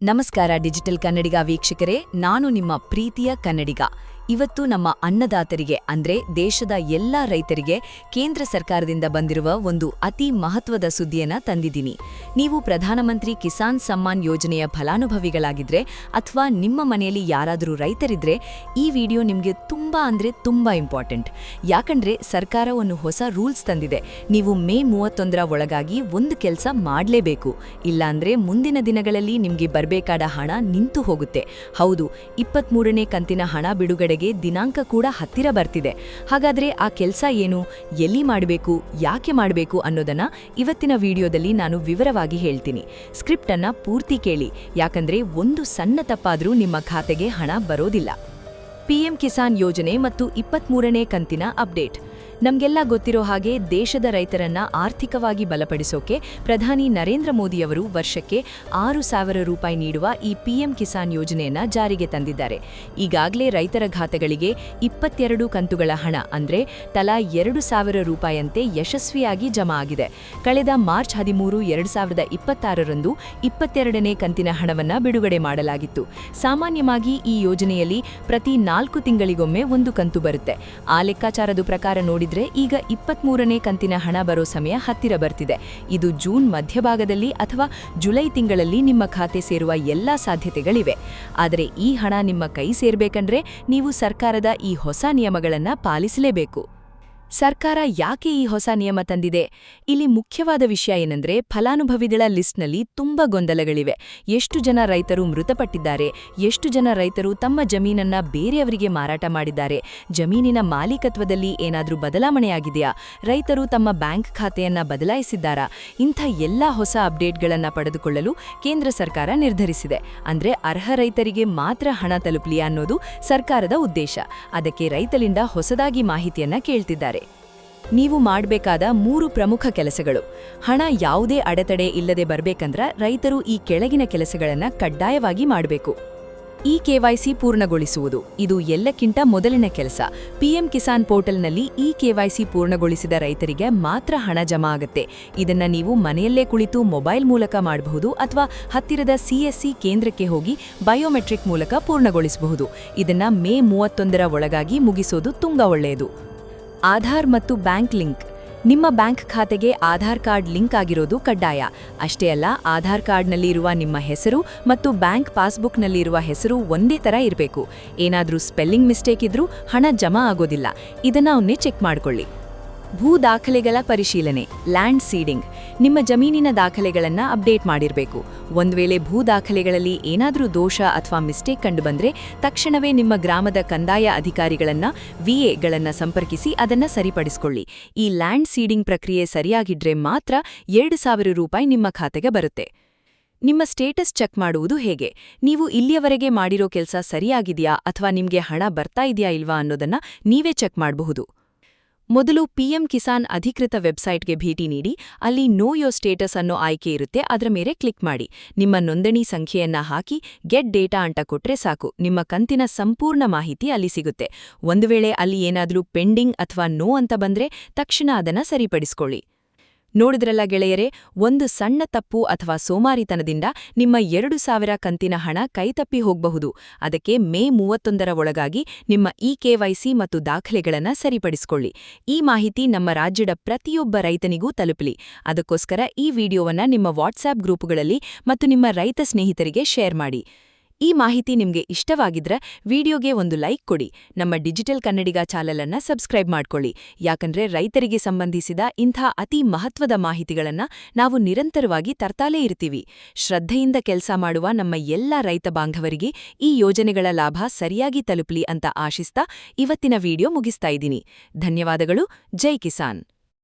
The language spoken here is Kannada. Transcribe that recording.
ನಮಸ್ಕಾರ ಡಿಜಿಟಲ್ ಕನ್ನಡಿಗ ವೀಕ್ಷಕರೇ, ನಾನು ನಿಮ್ಮ ಪ್ರೀತಿಯ ಕನ್ನಡಿಗ. ಇವತ್ತು ನಮ್ಮ ಅನ್ನದಾತರಿಗೆ ಅಂದ್ರೆ ದೇಶದ ಎಲ್ಲಾ ರೈತರಿಗೆ ಕೇಂದ್ರ ಸರ್ಕಾರದಿಂದ ಬಂದಿರುವ ಒಂದು ಅತಿ ಮಹತ್ವದ ಸುದ್ದಿಯನ್ನ ತಂದಿದ್ದೀನಿ. ನೀವು ಪ್ರಧಾನಮಂತ್ರಿ ಕಿಸಾನ್ ಸಮ್ಮಾನ್ ಯೋಜನೆಯ ಫಲಾನುಭವಿಗಳಾಗಿದ್ರೆ ಅಥವಾ ನಿಮ್ಮ ಮನೆಯಲ್ಲಿ ಯಾರಾದರೂ ರೈತರಿದ್ರೆ ಈ ವಿಡಿಯೋ ನಿಮಗೆ ತುಂಬಾ ಇಂಪಾರ್ಟೆಂಟ್. ಯಾಕಂದ್ರೆ ಸರ್ಕಾರ ಒಂದು ಹೊಸ ರೂಲ್ಸ್ ತಂದಿದೆ. ನೀವು ಮೇ 31ರ ಒಳಗಾಗಿ ಒಂದು ಕೆಲಸ ಮಾಡಲೇಬೇಕು. ಇಲ್ಲಾಂದ್ರೆ ಮುಂದಿನ ದಿನಗಳಲ್ಲಿ ನಿಮಗೆ ಬರಬೇಕಾದ ಹಣ ನಿಂತು ಹೋಗುತ್ತೆ. ಹೌದು, 23ನೇ ಕಂತಿನ ಹಣ ಬಿಡುಗಡೆ ದಿನಾಂಕ ಕೂಡ ಹತ್ತಿರ ಬರ್ತಿದೆ. ಹಾಗಾದ್ರೆ ಆ ಕೆಲಸ ಏನು, ಎಲ್ಲಿ ಮಾಡಬೇಕು, ಯಾಕೆ ಮಾಡಬೇಕು ಅನ್ನೋದನ್ನ ಇವತ್ತಿನ ವಿಡಿಯೋದಲ್ಲಿ ನಾನು ವಿವರವಾಗಿ ಹೇಳ್ತೀನಿ. ಸ್ಕ್ರಿಪ್ಟ್ ಅನ್ನ ಪೂರ್ತಿ ಕೇಳಿ, ಯಾಕಂದ್ರೆ ಒಂದು ಸಣ್ಣ ತಪ್ಪಾದ್ರೂ ನಿಮ್ಮ ಖಾತೆಗೆ ಹಣ ಬರೋದಿಲ್ಲ. ಪಿಎಂ ಕಿಸಾನ್ ಯೋಜನೆ ಮತ್ತು 23ನೇ ಕಂತಿನ ಅಪ್ಡೇಟ್. ನಮಗೆಲ್ಲ ಗೊತ್ತಿರೋ ಹಾಗೆ ದೇಶದ ರೈತರನ್ನ ಆರ್ಥಿಕವಾಗಿ ಬಲಪಡಿಸೋಕೆ ಪ್ರಧಾನಿ ನರೇಂದ್ರ ಮೋದಿಯವರು ವರ್ಷಕ್ಕೆ 6,000 ರೂಪಾಯಿ ನೀಡುವ ಈ ಪಿಎಂ ಕಿಸಾನ್ ಯೋಜನೆಯನ್ನ ಜಾರಿಗೆ ತಂದಿದ್ದಾರೆ. ಈಗಾಗಲೇ ರೈತರ ಖಾತೆಗಳಿಗೆ 22 ಕಂತುಗಳ ಹಣ ಅಂದ್ರೆ ತಲಾ 2,000 ರೂಪಾಯಿಯಂತೆ ಯಶಸ್ವಿಯಾಗಿ ಜಮಾ ಆಗಿದೆ. ಕಳೆದ ಮಾರ್ಚ್ 13, 2026ರಂದು 22ನೇ ಕಂತಿನ ಹಣವನ್ನ ಬಿಡುಗಡೆ ಮಾಡಲಾಗಿತ್ತು. ಸಾಮಾನ್ಯವಾಗಿ ಈ ಯೋಜನೆಯಲ್ಲಿ ಪ್ರತಿ 4 ತಿಂಗಳಿಗೊಮ್ಮೆ ಒಂದು ಕಂತು ಬರುತ್ತೆ. ಆ ಲೆಕ್ಕಾಚಾರದ ಪ್ರಕಾರ ನೋಡಿದ್ರೆ ಈಗ 23ನೇ ಕಂತಿನ ಹಣ ಬರೋ ಸಮಯ ಹತ್ತಿರ ಬರ್ತಿದೆ. ಇದು ಜೂನ್ ಮಧ್ಯಭಾಗದಲ್ಲಿ ಅಥವಾ ಜುಲೈ ತಿಂಗಳಲ್ಲಿ ನಿಮ್ಮ ಖಾತೆ ಸೇರುವ ಎಲ್ಲಾ ಸಾಧ್ಯತೆಗಳಿವೆ. ಆದರೆ ಈ ಹಣ ನಿಮ್ಮ ಕೈ ಸೇರ್ಬೇಕಂದ್ರೆ ನೀವು ಸರ್ಕಾರದ ಈ ಹೊಸ ನಿಯಮಗಳನ್ನ ಪಾಲಿಸಲೇಬೇಕು. ಸರ್ಕಾರ ಯಾಕೆ ಈ ಹೊಸ ನಿಯಮ ತಂದಿದೆ? ಇಲ್ಲಿ ಮುಖ್ಯವಾದ ವಿಷಯ ಏನಂದ್ರೆ ಫಲಾನುಭವಿಗಳ ಲಿಸ್ಟ್ನಲ್ಲಿ ತುಂಬಾ ಗೊಂದಲಗಳಿವೆ. ಎಷ್ಟು ಜನ ರೈತರು ಮೃತಪಟ್ಟಿದ್ದಾರೆ, ಎಷ್ಟು ಜನ ರೈತರು ತಮ್ಮ ಜಮೀನನ್ನ ಬೇರೆಯವರಿಗೆ ಮಾರಾಟ ಮಾಡಿದ್ದಾರೆ, ಜಮೀನಿನ ಮಾಲೀಕತ್ವದಲ್ಲಿ ಏನಾದರೂ ಬದಲಾವಣೆಯಾಗಿದೆಯಾ, ರೈತರು ತಮ್ಮ ಬ್ಯಾಂಕ್ ಖಾತೆಯನ್ನ ಬದಲಾಯಿಸಿದ್ದಾರಾ? ಇಂಥ ಎಲ್ಲಾ ಹೊಸ ಅಪ್ಡೇಟ್ಗಳನ್ನ ಪಡೆದುಕೊಳ್ಳಲು ಕೇಂದ್ರ ಸರ್ಕಾರ ನಿರ್ಧರಿಸಿದೆ. ಅಂದ್ರೆ ಅರ್ಹ ರೈತರಿಗೆ ಮಾತ್ರ ಹಣ ತಲುಪಲಿ ಅನ್ನೋದು ಸರ್ಕಾರದ ಉದ್ದೇಶ. ಅದಕ್ಕೆ ರೈತರಿಂದ ಹೊಸದಾಗಿ ಮಾಹಿತಿಯನ್ನ ಕೇಳ್ತಿದ್ದಾರೆ. ನೀವು ಮಾಡಬೇಕಾದ 3 ಪ್ರಮುಖ ಕೆಲಸಗಳು. ಹಣ ಯಾವುದೇ ಅಡೆತಡೆ ಇಲ್ಲದೆ ಬರಬೇಕಂದ್ರ ರೈತರು ಈ ಕೆಳಗಿನ ಕೆಲಸಗಳನ್ನು ಕಡ್ಡಾಯವಾಗಿ ಮಾಡಬೇಕು. ಇ-ಕೆವೈಸಿ ಪೂರ್ಣಗೊಳಿಸುವುದು. ಇದು ಎಲ್ಲಕ್ಕಿಂತ ಮೊದಲನೇ ಕೆಲಸ. ಪಿಎಂ ಕಿಸಾನ್ ಪೋರ್ಟಲ್ನಲ್ಲಿ ಇ-ಕೆವೈಸಿ ಪೂರ್ಣಗೊಳಿಸಿದ ರೈತರಿಗೆ ಮಾತ್ರ ಹಣ ಜಮಾ ಆಗುತ್ತೆ. ಇದನ್ನ ನೀವು ಮನೆಯಲ್ಲೇ ಕುಳಿತು ಮೊಬೈಲ್ ಮೂಲಕ ಮಾಡಬಹುದು ಅಥವಾ ಹತ್ತಿರದ ಸಿಎಸ್ಸಿ ಕೇಂದ್ರಕ್ಕೆ ಹೋಗಿ ಬಯೋಮೆಟ್ರಿಕ್ ಮೂಲಕ ಪೂರ್ಣಗೊಳಿಸಬಹುದು. ಇದನ್ನ ಮೇ 31ರ ಒಳಗಾಗಿ ಮುಗಿಸೋದು ತುಂಬಾ ಒಳ್ಳೆಯದು. ಆಧಾರ್ ಮತ್ತು ಬ್ಯಾಂಕ್ ಲಿಂಕ್. ನಿಮ್ಮ ಬ್ಯಾಂಕ್ ಖಾತೆಗೆ ಆಧಾರ್ ಕಾರ್ಡ್ ಲಿಂಕ್ ಆಗಿರೋದು ಕಡ್ಡಾಯ. ಅಷ್ಟೇ ಅಲ್ಲ, ಆಧಾರ್ ಕಾರ್ಡ್ನಲ್ಲಿ ಇರುವ ನಿಮ್ಮ ಹೆಸರು ಮತ್ತು ಬ್ಯಾಂಕ್ ಪಾಸ್ಬುಕ್ನಲ್ಲಿ ಇರುವ ಹೆಸರು ಒಂದೇ ಥರ ಇರಬೇಕು. ಏನಾದರೂ ಸ್ಪೆಲ್ಲಿಂಗ್ ಮಿಸ್ಟೇಕ್ ಇದ್ರೂ ಹಣ ಜಮಾ ಆಗೋದಿಲ್ಲ. ಇದನ್ನ ಒಮ್ಮೆ ಚೆಕ್ ಮಾಡ್ಕೊಳ್ಳಿ. ಭೂ ದಾಖಲೆಗಳ ಪರಿಶೀಲನೆ, ಲ್ಯಾಂಡ್ ಸೀಡಿಂಗ್. ನಿಮ್ಮ ಜಮೀನಿನ ದಾಖಲೆಗಳನ್ನು ಅಪ್ಡೇಟ್ ಮಾಡಿರಬೇಕು. ಒಂದು ವೇಳೆ ಭೂ ದಾಖಲೆಗಳಲ್ಲಿ ಏನಾದರೂ ದೋಷ ಅಥವಾ ಮಿಸ್ಟೇಕ್ ಕಂಡುಬಂದ್ರೆ ತಕ್ಷಣವೇ ನಿಮ್ಮ ಗ್ರಾಮದ ಕಂದಾಯ ಅಧಿಕಾರಿಗಳನ್ನ ವಿಎಗಳನ್ನು ಸಂಪರ್ಕಿಸಿ ಅದನ್ನ ಸರಿಪಡಿಸಿಕೊಳ್ಳಿ. ಈ ಲ್ಯಾಂಡ್ ಸೀಡಿಂಗ್ ಪ್ರಕ್ರಿಯೆ ಸರಿಯಾಗಿದ್ರೆ ಮಾತ್ರ 2,000 ರೂಪಾಯಿ ನಿಮ್ಮ ಖಾತೆಗೆ ಬರುತ್ತೆ. ನಿಮ್ಮ ಸ್ಟೇಟಸ್ ಚೆಕ್ ಮಾಡುವುದು ಹೇಗೆ? ನೀವು ಇಲ್ಲಿಯವರೆಗೆ ಮಾಡಿರೋ ಕೆಲಸ ಸರಿಯಾಗಿದೆಯಾ ಅಥವಾ ನಿಮಗೆ ಹಣ ಬರ್ತಾ ಇದೆಯಾ ಇಲ್ವಾ ಅನ್ನೋದನ್ನ ನೀವೇ ಚೆಕ್ ಮಾಡಬಹುದು. ಮೊದಲು ಪಿಎಂ ಕಿಸಾನ್ ಅಧಿಕೃತ ವೆಬ್ಸೈಟ್ಗೆ ಭೇಟಿ ನೀಡಿ ಅಲ್ಲಿ ನೋ ಯೋರ್ ಸ್ಟೇಟಸ್ ಅನ್ನೋ ಆಯ್ಕೆ ಇರುತ್ತೆ. ಅದರ ಮೇಲೆ ಕ್ಲಿಕ್ ಮಾಡಿ. ನಿಮ್ಮ ನೋಂದಣಿ ಸಂಖ್ಯೆಯನ್ನ ಹಾಕಿ ಗೆಟ್ ಡೇಟಾ ಅಂತ ಕೊಟ್ರೆ ಸಾಕು. ನಿಮ್ಮ ಕಂತಿನ ಸಂಪೂರ್ಣ ಮಾಹಿತಿ ಅಲ್ಲಿ ಸಿಗುತ್ತೆ. ಒಂದು ವೇಳೆ ಅಲ್ಲಿ ಏನಾದರೂ ಪೆಂಡಿಂಗ್ ಅಥವಾ ನೋ ಅಂತ ಬಂದ್ರೆ ತಕ್ಷಣ ಅದನ್ನ ಸರಿಪಡಿಸಿಕೊಳ್ಳಿ. ನೋಡಿದ್ರಲ್ಲ ಗೆಳೆಯರೇ, ಒಂದು ಸಣ್ಣ ತಪ್ಪು ಅಥವಾ ಸೋಮಾರಿತನದಿಂದ ನಿಮ್ಮ 2,000 ಕಂತಿನ ಹಣ ಕೈತಪ್ಪಿ ಹೋಗಬಹುದು. ಅದಕ್ಕೆ ಮೇ 31ರ ಒಳಗಾಗಿ ನಿಮ್ಮ ಇ-ಕೆವೈಸಿ ಮತ್ತು ದಾಖಲೆಗಳನ್ನು ಸರಿಪಡಿಸಿಕೊಳ್ಳಿ. ಈ ಮಾಹಿತಿ ನಮ್ಮ ರಾಜ್ಯದ ಪ್ರತಿಯೊಬ್ಬ ರೈತನಿಗೂ ತಲುಪಲಿ. ಅದಕ್ಕೋಸ್ಕರ ಈ ವಿಡಿಯೋವನ್ನ ನಿಮ್ಮ ವಾಟ್ಸ್ಆಪ್ ಗ್ರೂಪುಗಳಲ್ಲಿ ಮತ್ತು ನಿಮ್ಮ ರೈತ ಸ್ನೇಹಿತರಿಗೆ ಶೇರ್ ಮಾಡಿ. ಈ ಮಾಹಿತಿ ನಿಮಗೆ ಇಷ್ಟವಾಗಿದ್ರೆ ವಿಡಿಯೋಗೆ ಒಂದು ಲೈಕ್ ಕೊಡಿ. ನಮ್ಮ ಡಿಜಿಟಲ್ ಕನ್ನಡಿಗ ಚಾನೆಲ್ ಅನ್ನು ಸಬ್ಸ್ಕ್ರೈಬ್ ಮಾಡ್ಕೊಳ್ಳಿ. ಯಾಕಂದ್ರೆ ರೈತರಿಗೆ ಸಂಬಂಧಿಸಿದ ಇಂಥ ಅತಿ ಮಹತ್ವದ ಮಾಹಿತಿಗಳನ್ನ ನಾವು ನಿರಂತರವಾಗಿ ತರ್ತಾಲೇ ಇರ್ತೀವಿ. ಶ್ರದ್ಧೆಯಿಂದ ಕೆಲಸ ಮಾಡುವ ನಮ್ಮ ಎಲ್ಲ ರೈತ ಬಾಂಧವರಿಗೆ ಈ ಯೋಜನೆಗಳ ಲಾಭ ಸರಿಯಾಗಿ ತಲುಪಲಿ ಅಂತ ಆಶಿಸ್ತಾ ಇವತ್ತಿನ ವಿಡಿಯೋ ಮುಗಿಸ್ತಾ ಇದ್ದೀನಿ. ಧನ್ಯವಾದಗಳು. ಜೈ ಕಿಸಾನ್.